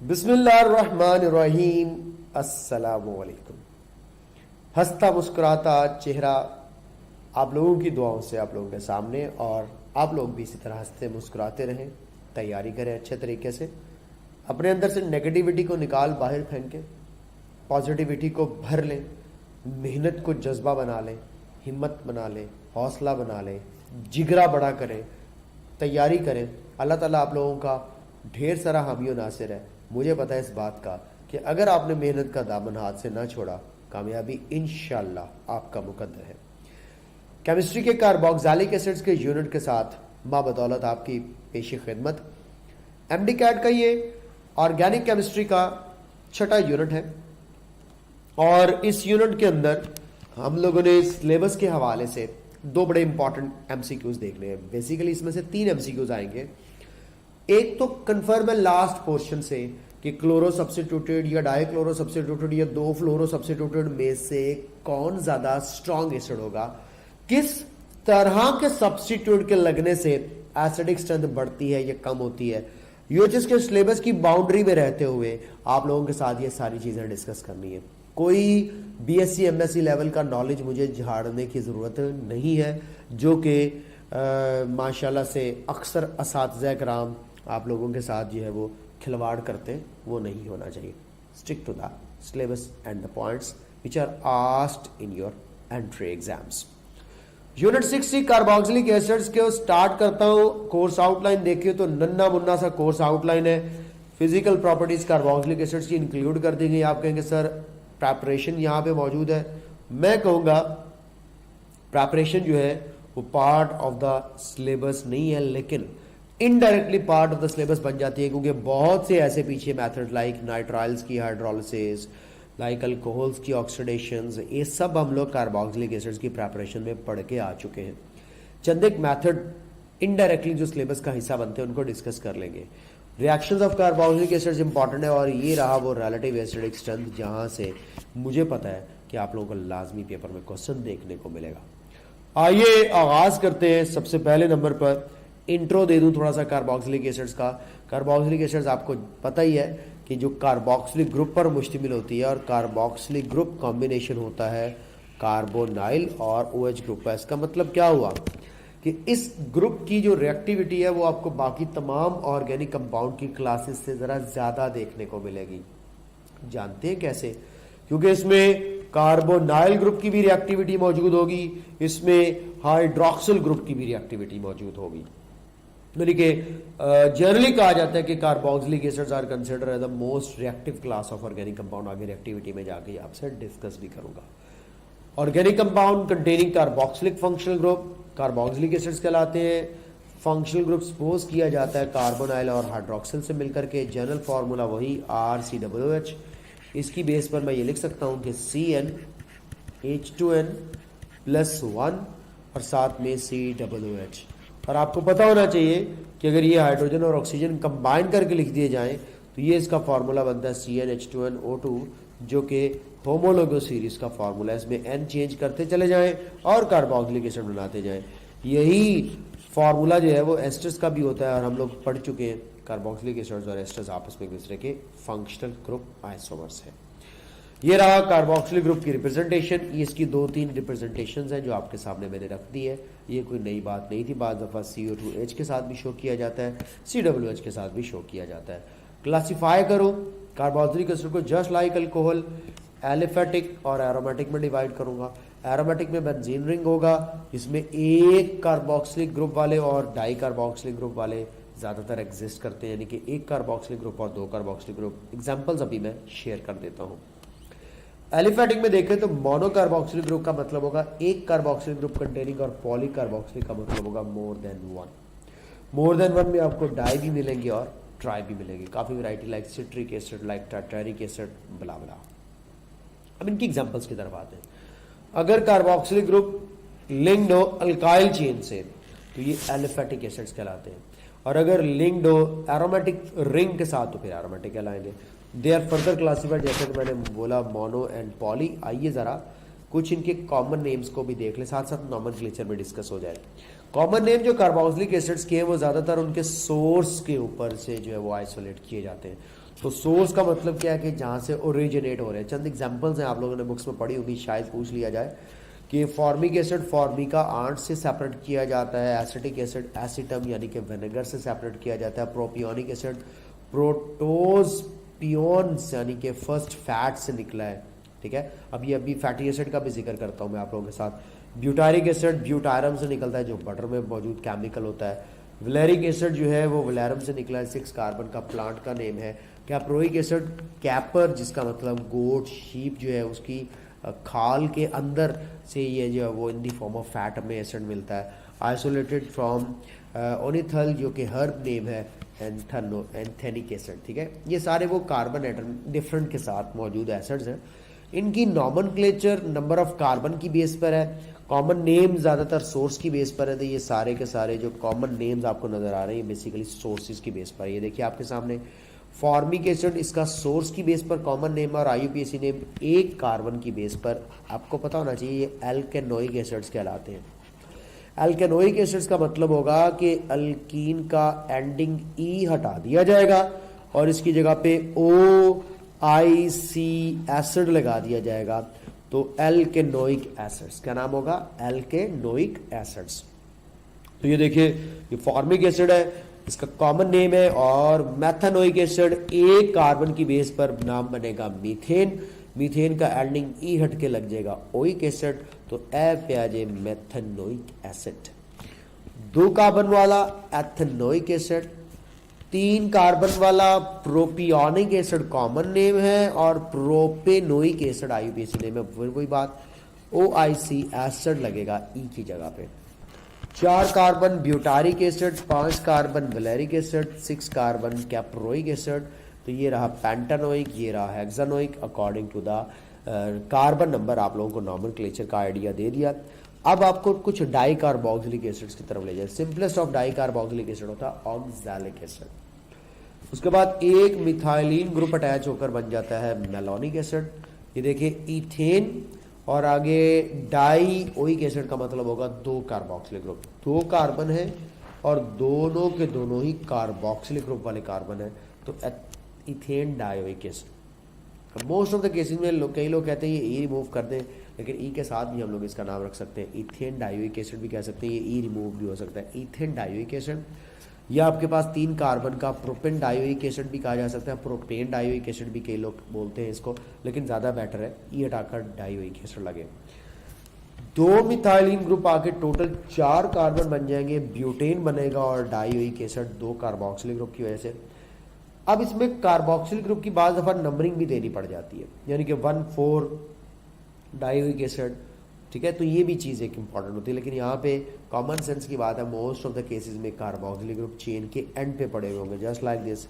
बिस्मिल्लाहिर्रहमानिर्रहीम। अस्सलामुअलैकुम। हंसता मुस्कुराता चेहरा आप लोगों की दुआओं से आप लोगों के सामने, और आप लोग भी इसी तरह हंसते मुस्कुराते रहें। तैयारी करें अच्छे तरीके से, अपने अंदर से नेगेटिविटी को निकाल बाहर फेंकें, पॉजिटिविटी को भर लें, मेहनत को जज्बा बना लें, हिम्मत बना लें, हौसला बना लें, जिगरा बड़ा करें, तैयारी करें। अल्लाह ताला आप लोगों का ढेर सारा हामी और नासिर है। मुझे पता है इस बात का कि अगर आपने मेहनत का दामन हाथ से ना छोड़ा, कामयाबी इंशाल्लाह आपका मुकद्दर है। केमिस्ट्री के कार्बोक्सिलिक एसिड्स के यूनिट के साथ बदौलत आपकी पेशी खिदमत एमडी कैट का ये ऑर्गेनिक केमिस्ट्री का छठा यूनिट है, और इस यूनिट के अंदर हम लोगों ने सिलेबस के हवाले से दो बड़े इंपॉर्टेंट एमसीक्यूज देखने हैं। बेसिकली इसमें से 3 एमसीक्यूज आएंगे। एक तो कंफर्म है लास्ट पोर्शन से कि क्लोरो सब्स्टिट्यूटेड या डाइक्लोरो सब्स्टिट्यूटेड या 2 फ्लोरो सब्स्टिट्यूटेड में से कौन ज्यादा स्ट्रॉन्ग एसिड होगा, किस तरह के सब्स्टिट्यूट के लगने से एसिडिक स्ट्रेंथ बढ़ती है या कम होती है। यूएचएस के सिलेबस की बाउंड्री में रहते हुए आप लोगों के साथ ये सारी चीजें डिस्कस करनी है। कोई बीएससी एमएससी लेवल का नॉलेज मुझे झाड़ने की जरूरत नहीं है, जो कि माशाल्लाह से अक्सर असातिज़ा कराम आप लोगों के साथ जो है वो खिलवाड़ करते हैं, वो नहीं होना चाहिए। Stick to the syllabus and the points which are asked in your entry exams. Unit 60 carboxylic acids के स्टार्ट करता हूं। कोर्स आउटलाइन देखिए तो नन्ना मुन्ना सा कोर्स आउटलाइन है। फिजिकल प्रॉपर्टीज कार्बोक्सिलिक एसिड्स की इंक्लूड कर दी गई। आप कहेंगे सर प्रेपरेशन यहां पे मौजूद है। मैं कहूंगा प्रेपरेशन जो है वो पार्ट ऑफ द सिलेबस नहीं है, लेकिन indirectly part of the syllabus बन जाती है, क्योंकि बहुत से ऐसे पीछे मेथड लाइक नाइट्राइल्स की हाइड्रोलिसिस, लाइक अल्कोहल्स की ऑक्सीडेशंस, ये सब हम लोग कार्बोक्सिलिक एसिड्स की प्रेपरेशन में पढ़ के आ चुके हैं। चंद एक मेथड इनडायरेक्टली जो सिलेबस का हिस्सा बनते हैं उनको डिस्कस कर लेंगे। Reactions of carboxylic acids important है, और ये रहा वो रिलेटिव एसिडिक स्ट्रेंथ जहां से मुझे पता है कि आप लोगों को लाजमी पेपर में क्वेश्चन देखने को मिलेगा। आइए आगाज करते हैं। सबसे पहले नंबर पर इंट्रो दे दूं थोड़ा सा कार्बोक्सिलिक एसिड्स का। कार्बोक्सिलिक एसिड्स आपको पता ही है कि जो कार्बोक्सिलिक ग्रुप पर मुश्तमिल होती है, और कार्बोक्सिलिक ग्रुप कॉम्बिनेशन होता है कार्बोनाइल और OH ग्रुप का। इसका मतलब क्या हुआ कि इस ग्रुप की जो रिएक्टिविटी है वो आपको बाकी तमाम ऑर्गेनिक कंपाउंड की क्लासेस से जरा ज्यादा देखने को मिलेगी। जानते हैं कैसे? क्योंकि इसमें कार्बोनाइल ग्रुप की भी रिएक्टिविटी मौजूद होगी, इसमें हाइड्रोक्सिल ग्रुप की भी रिएक्टिविटी मौजूद होगी। यानी कि जनरली कहा जाता है कि carboxylic acids are considered as the most reactive class of organic compound. आगे रिएक्टिविटी में जाके आपसे डिस्कस भी करूंगा। Organic compound containing carboxylic functional group carboxylic acids कहलाते हैं। फंक्शनल ग्रुप सपोज किया जाता है कार्बोनाइल और हाइड्रोक्सिल से मिलकर के। जनरल फार्मूला वही RCOOH। इसकी बेस पर मैं ये लिख सकता हूं कि CnH2n+1 और साथ में COOH। और आपको पता होना चाहिए कि अगर ये हाइड्रोजन और ऑक्सीजन कंबाइन करके लिख दिए जाएं तो ये इसका फार्मूला बनता है CnH2nO2, जो कि होमोलोगो सीरीज का फार्मूला है। इसमें N चेंज करते चले जाएं और कार्बोक्सिलिक एसिड बनाते जाएं। यही फार्मूला जो है वो एस्टर्स का भी होता है, और हम लोग पढ़ चुके हैं कार्बोक्सिलिक एसिड्स और एस्टर्स आपस में एक दूसरे के फंक्शनल ग्रुप आइसोमर्स है। ये रहा कार्बोक्सिलिक ग्रुप की रिप्रेजेंटेशन। ये इसकी 2-3 रिप्रेजेंटेशंस हैं जो आपके सामने मैंने रख दी है। ये कोई नई बात नहीं थी। बाद दफ़ा CO2H के साथ भी शो किया जाता है, COOH के साथ भी शो किया जाता है। क्लासिफाई करो कार्बोक्सिलिक एसिड को जस्ट लाइक अल्कोहल, एलिफेटिक और एरोमेटिक में डिवाइड करूंगा। एरोमेटिक में बेंजीन रिंग होगा, इसमें एक कार्बोक्सिलिक ग्रुप वाले और डाई कार्बोक्सिलिक ग्रुप वाले ज्यादातर एग्जिस्ट करते हैं, यानी कि एक कार्बोक्सिलिक ग्रुप और 2 कार्बोक्सिलिक ग्रुप। एग्जांपल्स अभी मैं शेयर कर देता हूं। एलिफेटिक में देखें तो मोनो कार्बोक्सिलिक ग्रुप का मतलब होगा एक कार्बोक्सिलिक ग्रुप कंटेनिंग, और पॉली कार्बोक्सिलिक का मतलब होगा more than one. More than one में आपको डाई भी मिलेंगे और ट्राई भी मिलेंगे। काफी variety like citric acid, like tartaric acid, बला बला। अब इनकी एग्जांपल्स की तरफ आते हैं। अगर कार्बोक्सिलिक ग्रुप लिंक्ड हो अल्काइल चेन से तो ये एलिफेटिक एसिड्स कहलाते हैं, और अगर लिंक्ड हो एरोमेटिक रिंग के साथ तो फिर एरोमेटिक कहलाएंगे। दे आर फर्दर क्लासिफाइड, जैसे कि मैंने बोला मोनो एंड पॉली। आइए जरा कुछ इनके कॉमन नेम्स को भी देख ले, साथ साथ नॉमेनक्लेचर में डिस्कस हो जाए। कॉमन नेम जो कार्बोक्सिलिक एसिड्स के हैं वो ज्यादातर उनके सोर्स के ऊपर से जो है वो आइसोलेट किए जाते हैं। तो सोर्स का मतलब क्या है कि जहाँ से ओरिजिनेट हो रहे हैं। चंद एग्जांपल्स हैं, आप लोगों ने बुक्स में पढ़ी होगी, शायद पूछ लिया जाए कि फॉर्मिक एसिड फॉर्मिका आंट से सेपरेट किया जाता है, एसिटिक एसिड एसिटम यानी कि विनेगर से सेपरेट किया जाता है, प्रोपियोनिक एसिड प्रोटोज पियोन्स यानी कि फर्स्ट फैट से निकला है, ठीक है। अभी फैटी एसिड का भी जिक्र करता हूँ मैं आप लोगों के साथ। ब्यूटारिक एसिड ब्यूटायरम से निकलता है जो बटर में मौजूद केमिकल होता है। वलेरिक एसिड जो है वो वलेरम से निकला है, 6 कार्बन का प्लांट का नेम है। कैप्रोइक एसिड कैपर जिसका मतलब गोट शीप जो है उसकी खाल के अंदर से ये जो है वो इन दी फॉर्म ऑफ फैट हमें एसिड मिलता है। आइसोलेटेड फ्रॉम ओनिथल जो कि हर्ब नेम है, एंथेनिक एसिड, ठीक है। ये सारे वो कार्बन एटम डिफरेंट के साथ मौजूद एसिड्स हैं। इनकी नॉमेनक्लेचर नंबर ऑफ कार्बन की बेस पर है, कॉमन नेम ज़्यादातर सोर्स की बेस पर है। तो ये सारे के सारे जो कॉमन नेम्स आपको नज़र आ रहे हैं बेसिकली सोर्सेज की बेस पर। ये देखिए आपके सामने फॉर्मिक एसिड इसका सोर्स की बेस पर कॉमन नेम और IUPAC नेम एक कार्बन की बेस पर। आपको पता होना चाहिए ये एल्केनोइक एसिड्स कहलाते हैं। एल्केनोइक एसिड्स का मतलब होगा कि अल्कीन का एंडिंग ई हटा दिया जाएगा और इसकी जगह पे OIC एसिड लगा दिया जाएगा, तो एल्केनोइक एसिड्स क्या नाम होगा, एल्केनोइक एसिड्स। तो ये देखिए ये फॉर्मिक एसिड है, इसका कॉमन नेम है, और मेथानोइक एसिड एक कार्बन की बेस पर नाम बनेगा मीथेन। मीथेन का एंडिंग ई हट के लग जाएगा ओइक एसिड, तो ए पे आ जाए मेथानोइक एसिड। 2 कार्बन वाला एथेनोइक एसिड, 3 कार्बन वाला प्रोपियोनिक एसिड कॉमन नेम है, और प्रोपेनोइक एसिड IUPAC नेम है। फिर वही बात OIC एसिड लगेगा ई की जगह पे। 4 carbon butyric acid, 5 carbon valeric acid, 6 carbon caproic acid. तो ये रहा पेंटानोइक, ये रहा hexanoic according to the carbon number. आप लोगों को नॉमेनक्लेचर का आइडिया दे दिया। अब आपको कुछ डाई कार्बोक्सिलिक एसिड्स की तरफ ले जाए। Simplest of di carboxylic acid होता है ऑक्सैलिक एसिड। उसके बाद एक मिथाइलिन ग्रुप अटैच होकर बन जाता है मेलोनिक एसिड। ये देखिए इथेन, और आगे डाई ओइक एसिड का मतलब होगा 2 कार्बोक्सिलिक ग्रुप। 2 कार्बन है और दोनों के दोनों ही कार्बोक्सिलिक ग्रुप वाले कार्बन है, तो ethane dioic acid. Most of the cases में कई लोग कहते हैं ये ई रिमूव कर दें, लेकिन ई के साथ भी हम लोग इसका नाम रख सकते हैं। इथेन डायोइक एसिड भी कह सकते हैं, ये ई रिमूव भी हो सकता है। इथेन डायोइक एसिड, या आपके पास 3 कार्बन का प्रोपेन डायोइक एसिड भी कहा जा सकता है। प्रोपेन डायोइक एसिड भी कई लोग बोलते हैं इसको, लेकिन ज़्यादा बेटर है ई हटाकर डायोइक एसिड लगे। 2 मिथाइलिन ग्रुप आके टोटल 4 कार्बन बन जाएंगे, ब्यूटेन बनेगा और डायोइक एसिड 2 कार्बोक्सिलिक ग्रुप की वजह से। अब इसमें कार्बोक्सिलिक ग्रुप की बाज़ दफ़ा नंबरिंग भी देनी पड़ जाती है, यानी कि 1,4 डायोइक एसिड, ठीक है। तो ये भी चीज़ एक इंपॉर्टेंट होती है, लेकिन यहाँ पे कॉमन सेंस की बात है, मोस्ट ऑफ द केसेस में कार्बोक्सिलिक ग्रुप चेन के एंड पे पड़े हुए होंगे। जस्ट लाइक दिस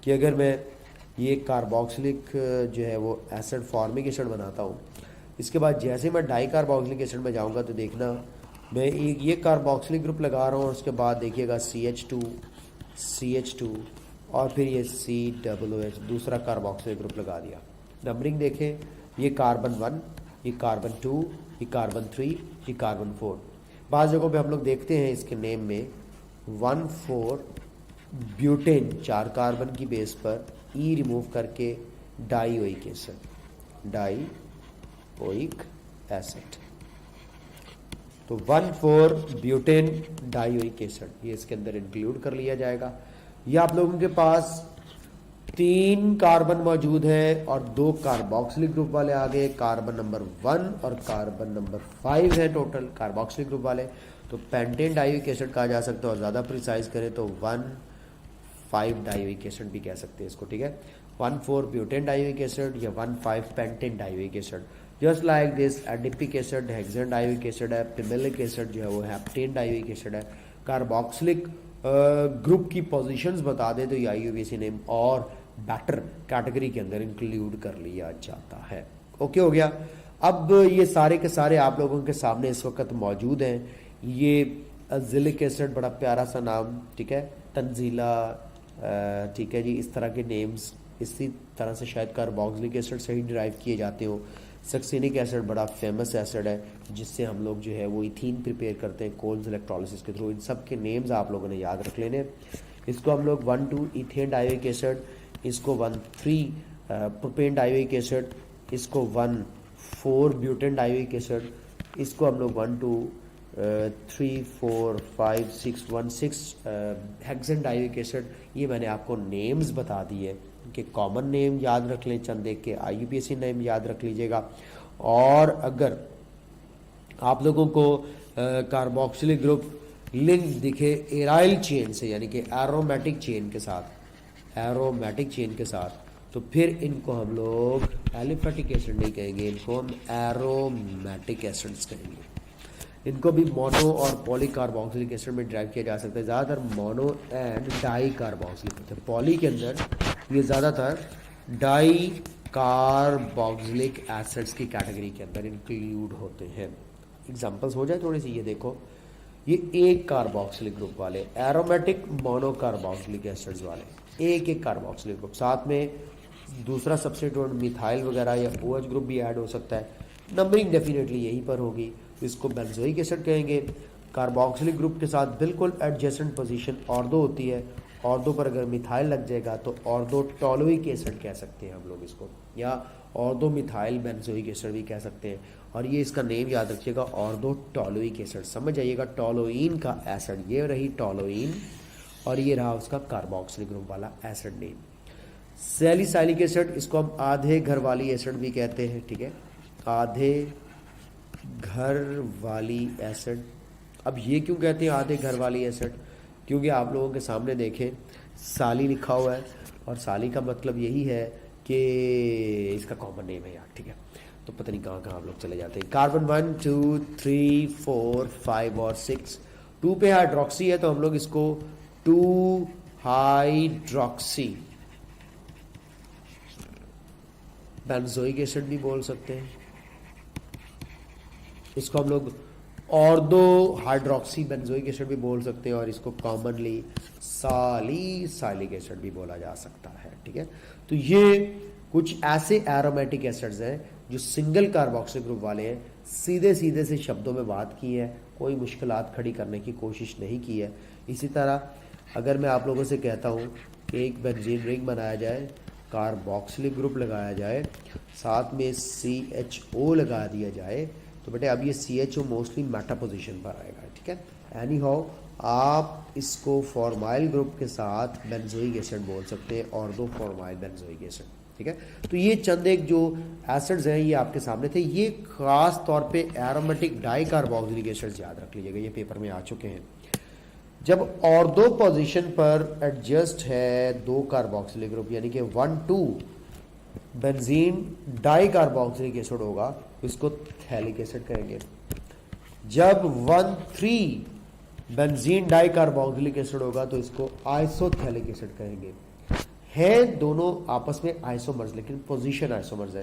कि अगर मैं ये कार्बोक्सिलिक जो है वो एसिड फॉर्मिक एसिड बनाता हूँ, इसके बाद जैसे मैं डाई कार्बोक्सिलिक एसिड में जाऊँगा तो देखना मैं ये कार्बोक्सिलिक ग्रुप लगा रहा हूँ, और उसके बाद देखिएगा CH2 और फिर ये COOH दूसरा कार्बोक्सिलिक ग्रुप लगा दिया। नंबरिंग देखें, ये कार्बन 1, ये कार्बन 2, ये कार्बन 3, ये कार्बन 4। बाज़ जगहों पे हम लोग देखते हैं इसके नेम में 1,4 ब्यूटेन 4 कार्बन की बेस पर ई रिमूव करके डाईओइक एसिड, डाईओइक एसिड। तो 1,4 ब्यूटेन डाईओइक एसिड ये इसके अंदर इंक्लूड कर लिया जाएगा। ये आप लोगों के पास 3 कार्बन मौजूद है और 2 कार्बोक्सिलिक ग्रुप वाले आ गए, कार्बन नंबर 1 और कार्बन नंबर 5 है टोटल कार्बोक्सिलिक ग्रुप वाले। तो पेंटेन डायोइक एसिड कहा जा सकता है, और ज़्यादा प्रिसाइज करें तो 1,5 डायोइक एसिड भी कह सकते हैं इसको, ठीक है। 1,4 ब्यूटेन डायोइक एसिड या 1,5 pentane dioic acid. Just like this adipic acid hexane dioic acid है, पिमेलिक एसिड जो है वो हेप्टेन डायोइक एसिड है। कार्बोक्सिलिक ग्रुप की पोजीशंस बता दें तो ये IUPAC नेम और बैटर कैटेगरी के अंदर इंक्लूड कर लिया जाता है। ओके हो गया। अब ये सारे के सारे आप लोगों के सामने इस वक्त मौजूद हैं। ये अज़िलिक एसिड बड़ा प्यारा सा नाम, ठीक है, तंजीला, ठीक है जी, इस तरह के नेम्स इसी तरह से शायद कार्बोक्सिलिक एसिड से ही डिराइव किए जाते हो। सक्सिनिक एसिड बड़ा फेमस एसिड है जिससे हम लोग जो है वो इथीन प्रिपेयर करते हैं कोल्स इलेक्ट्रोलिसिस के थ्रू। इन सब के नेम्स आप लोगों ने याद रख लेने। इसको हम लोग 1,2 इथेन डायोइक एसिड इसको 1,3 प्रोपेन डाइओइक एसिड, इसको 1,4 ब्यूटेन डाइओइक एसिड, इसको हम लोग 1, 2, 3, 4, 5, 6, 1, 6 हेक्सेन डाइओइक एसिड। ये मैंने आपको नेम्स बता दिए कि कॉमन नेम याद रख लें, चंद देख के IUPAC नेम याद रख लीजिएगा। और अगर आप लोगों को कार्बोक्सिलिक ग्रुप लिंक दिखे एराइल चेन से, यानी कि एरोमेटिक चेन के साथ, तो फिर इनको हम लोग एलिफेटिक एसिड नहीं कहेंगे, इनको हम एरोमेटिक एसिड्स कहेंगे। इनको भी मोनो और पॉली कार्बोक्सिलिक एसिड में ड्राइव किया जा सकता है। ज़्यादातर मोनो एंड डाई कार्बोक्सिलिक होते हैं। पॉली के अंदर ये ज़्यादातर डाई कार्बोक्सिलिक एसिड्स की कैटेगरी के अंदर इंक्लूड होते हैं। एग्जांपल्स हो जाए थोड़ी सी, ये देखो, ये एक कार्बोक्सिलिक ग्रुप वाले, एरोमेटिक मोनो कार्बोक्सिलिक एसिड्स वाले, एक कार्बोक्सिलिक ग्रुप, साथ में दूसरा सब्स्टिट्यूएंट मिथाइल वगैरह या OH ग्रुप भी ऐड हो सकता है। नंबरिंग डेफिनेटली यहीं पर होगी, इसको बेंजोइक एसिड कहेंगे। कार्बोक्सिलिक ग्रुप के साथ बिल्कुल एडजेसेंट पोजीशन ऑर्थो होती है, ऑर्थो पर अगर मिथाइल लग जाएगा तो ऑर्थो टोलोइक एसिड कह सकते हैं हम लोग इसको, या ऑर्थो मिथाइल बेंजोइक एसिड भी कह सकते हैं। और ये इसका नेम याद रखिएगा, ऑर्थो टोलोइक एसिड। समझ जाइएगा, टोलोइन का एसिड, ये रही टोलोइन और ये रहा उसका कार्बोक्सिलिक ग्रुप वाला एसिड नेम। सैलिसाइलिक एसिड, इसको हम आधे घर वाली एसिड भी कहते हैं, ठीक है, आधे घर वाली एसिड। अब ये क्यों कहते हैं आधे घर वाली एसिड? क्योंकि आप लोगों के सामने देखें साली लिखा हुआ है, और साली का मतलब यही है कि इसका कॉमन नेम है यार, ठीक है। तो पता नहीं कहाँ आप लोग चले जाते हैं। कार्बन 1, 2, 3, 4, 5 और 6, 2 पे हाइड्रोक्सी है तो हम लोग इसको 2 हाइड्रोक्सी बेंजोइक एसिड भी बोल सकते हैं। इसको हम लोग ऑर्थो हाइड्रोक्सी बेंजोइक एसिड भी बोल सकते हैं, और इसको कॉमनली सालिसाइलिक एसिड भी बोला जा सकता है, ठीक है। तो ये कुछ ऐसे एरोमेटिक एसिड्स हैं जो सिंगल कार्बोक्सिल ग्रुप वाले हैं। सीधे सीधे से शब्दों में बात की है, कोई मुश्किलात खड़ी करने की कोशिश नहीं की है। इसी तरह अगर मैं आप लोगों से कहता हूँ कि एक बेंजीन रिंग बनाया जाए, कार्बोक्सिलिक ग्रुप लगाया जाए, साथ में CHO लगा दिया जाए, तो बेटे अब ये CHO मोस्टली मेटा पोजीशन पर आएगा, ठीक है। एनी हाउ आप इसको फॉर्माइल ग्रुप के साथ बेंजोइक एसिड बोल सकते हैं, ऑर्थो फॉर्माइल बेंजोइक एसिड, ठीक है। तो ये चंद एक जो एसिड्स हैं ये आपके सामने थे। ये खास तौर पे एरोमेटिक डाई कार्बोक्सिलिक एसिड्स याद रख लीजिएगा, ये पेपर में आ चुके हैं। जब ऑर्थो पोजीशन पर एडजस्ट है 2 कार्बोक्सिलिक ग्रुप, यानी कि 1, 2 बेंजीन डाई कार्बोक्सिलिक एसिड होगा, इसको थैलिक एसिड कहेंगे। जब 1, 3 बेंजीन डाई कार्बोक्सिलिक एसिड होगा तो इसको आइसोथैलिक एसिड कहेंगे। है दोनों आपस में आइसोमर्स, लेकिन पोजीशन आइसोमर्स है।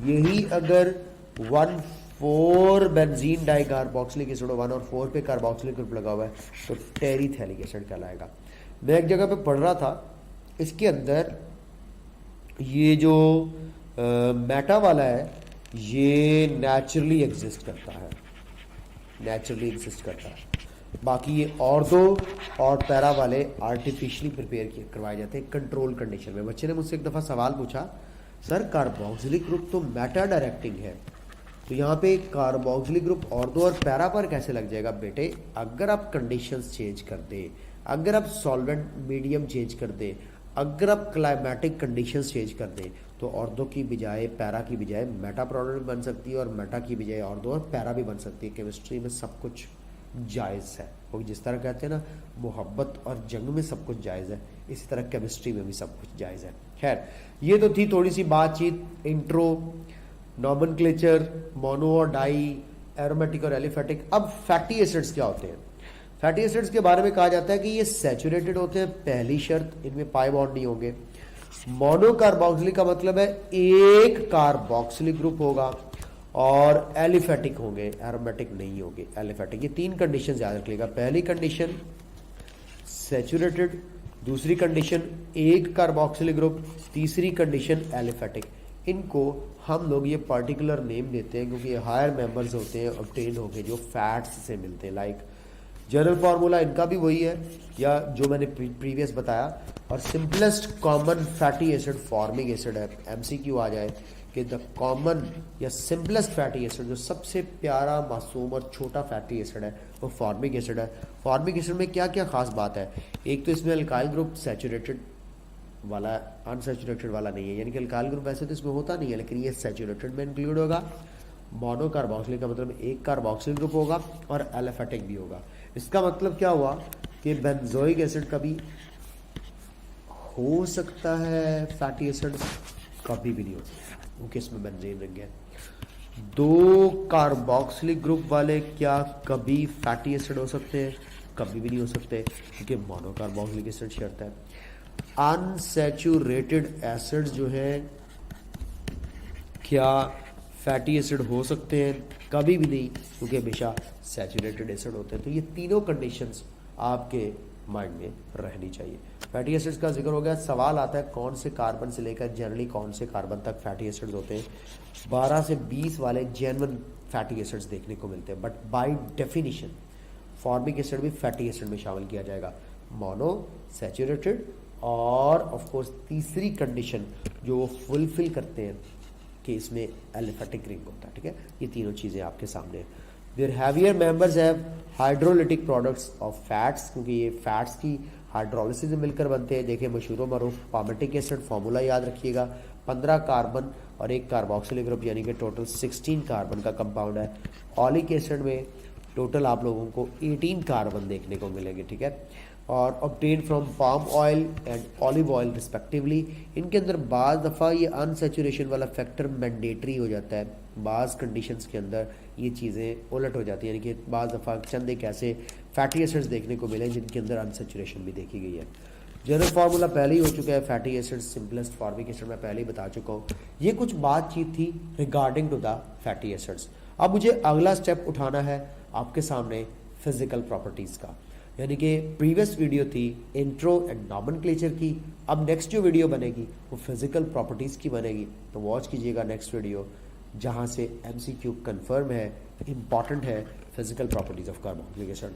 यही अगर 1, 4 बेंजीन डाई कार्बोक्सिलिक एसिड 1 और 4 पे कार्बोक्सिलिक ग्रुप लगा हुआ है तो टेरिथैलिक एसिड कहलाएगा। मैं एक जगह पे पढ़ रहा था, इसके अंदर ये जो मेटा वाला है ये नेचुरली एग्जिस्ट करता है, बाकी ये ऑर्थो और पैरा वाले आर्टिफिशियली प्रिपेयर करवाए जाते हैं कंट्रोल कंडीशन में। बच्चे ने मुझसे एक दफ़ा सवाल पूछा, सर कार्बोक्सिलिक ग्रुप तो मेटा डायरेक्टिंग है, तो यहाँ पे कार्बोक्सिलिक ग्रुप ऑर्थो और पैरा पर कैसे लग जाएगा? बेटे अगर आप कंडीशंस चेंज कर दे, अगर आप सॉल्वेंट मीडियम चेंज कर दे, अगर आप क्लाइमेटिक कंडीशंस चेंज कर दे, तो ऑर्थो की बजाय पैरा की बजाय मेटा प्रोडक्ट बन सकती है, और मेटा की बजाय ऑर्थो और पैरा भी बन सकती है। केमिस्ट्री में सब कुछ जायज़ है, वो जिस तरह कहते हैं ना मोहब्बत और जंग में सब कुछ जायज़ है, इसी तरह केमिस्ट्री में भी सब कुछ जायज़ है। खैर ये तो थी थोड़ी सी बातचीत, इंट्रो, नॉमेनक्लेचर, मोनो और डाई, एरोमेटिक और एलिफेटिक। अब फैटी एसिड्स क्या होते हैं? फैटी एसिड्स के बारे में कहा जाता है कि ये सैचुरेटेड होते हैं, पहली शर्त, इनमें पाई बॉन्ड नहीं होंगे। मोनो कार्बोक्सिलिक का मतलब है एक कार्बोक्सिलिक ग्रुप होगा, और एलिफेटिक होंगे, एरोमेटिक नहीं होंगे, एलिफेटिक। ये 3 कंडीशन याद रखिएगा। पहली कंडीशन सैचुरेटेड, दूसरी कंडीशन एक कार्बोक्सिलिक ग्रुप, तीसरी कंडीशन एलिफेटिक। इनको हम लोग ये पर्टिकुलर नेम देते हैं क्योंकि ये हायर मेंबर्स होते हैं ऑब्टेन होके जो फैट्स से मिलते हैं। लाइक जनरल फार्मूला इनका भी वही है या जो मैंने प्रीवियस बताया। और simplest common fatty acid formic acid है। एमसीक्यू आ जाए कि द कॉमन या सिंपलेस्ट फैटी एसिड, जो सबसे प्यारा मासूम और छोटा फैटी एसिड है, वो फॉर्मिक एसिड है। फॉर्मिक एसिड में क्या क्या खास बात है? एक तो इसमें अल्काइल ग्रुप सैचुरेटेड वाला, अनसैचुरेटेड वाला नहीं है, यानी कि अल्काइल ग्रुप वैसे तो इसमें होता नहीं है, लेकिन ये सैचुरेटेड में इंक्लूड होगा। मोनो कार्बोक्सिलिक का मतलब एक कार्बोक्सिल ग्रुप होगा और एलिफेटिक भी होगा। इसका मतलब क्या हुआ कि बेंजोइक एसिड कभी हो सकता है फैटी एसिड, कभी भी नहीं हो सकता क्योंकि इसमें बेंजीन रिंग है। दो कार्बोक्सिलिक ग्रुप वाले क्या कभी फैटी एसिड हो सकते हैं? कभी भी नहीं हो सकते क्योंकि मोनो कार्बोक्सिलिक एसिड शर्त है। अनसैचुरेटेड एसिड जो है क्या फैटी एसिड हो सकते हैं? कभी भी नहीं क्योंकि हमेशा सैचुरेटेड एसिड होते हैं। तो ये तीनों कंडीशंस आपके माइंड में रहनी चाहिए। फैटी एसिड्स का जिक्र हो गया। सवाल आता है कौन से कार्बन से लेकर जनरली कौन से कार्बन तक फैटी एसिड्स होते हैं? 12 से 20 वाले जेन्युइन फैटी एसिड्स देखने को मिलते हैं, but by definition formic acid भी फैटी एसिड में शामिल किया जाएगा, मोनो, सैचुरेटेड और ऑफ कोर्स तीसरी कंडीशन जो वो फुलफिल करते हैं कि इसमें एलिफेटिक रिंग होता है। ठीक है, ये तीनों चीज़ें आपके सामने हैं। Their heavier members have hydrolytic products of fats, क्योंकि ये फैट्स की हाइड्रोलिसिस से मिलकर बनते हैं। देखिए मशहूर मरूफ पामेटिक एसिड फॉर्मूला याद रखिएगा, 15 कार्बन और एक कार्बोक्सिलिक ग्रुप यानी कि टोटल 16 कार्बन का कंपाउंड है। ऑलिक एसिड में टोटल आप लोगों को 18 कार्बन देखने को मिलेंगे। ठीक है, और obtain from palm oil and olive oil respectively. इनके अंदर बाज़ दफ़ा ये अनसैचुरेशन वाला फैक्टर मैंडेटरी हो जाता है, बाज़ कंडीशंस के अंदर ये चीज़ें उलट हो जाती हैं, यानी कि बाज़ दफ़ा चंद एक ऐसे फैटी एसिड्स देखने को मिले जिनके अंदर अनसैचुरेशन भी देखी गई है। जनरल फार्मूला पहले ही हो चुका है, fatty acid simplest formic acid मैं पहले ही बता चुका हूँ। ये कुछ बातचीत थी regarding to the fatty acids. अब मुझे अगला स्टेप उठाना है आपके सामने फिजिकल प्रॉपर्टीज़ का, यानी कि प्रीवियस वीडियो थी इंट्रो एंड नॉमेनक्लेचर की, अब नेक्स्ट जो वीडियो बनेगी वो फिजिकल प्रॉपर्टीज़ की बनेगी। तो वॉच कीजिएगा नेक्स्ट वीडियो, जहाँ से MCQ कंफर्म है, इम्पॉर्टेंट है physical properties of carboxylic acid.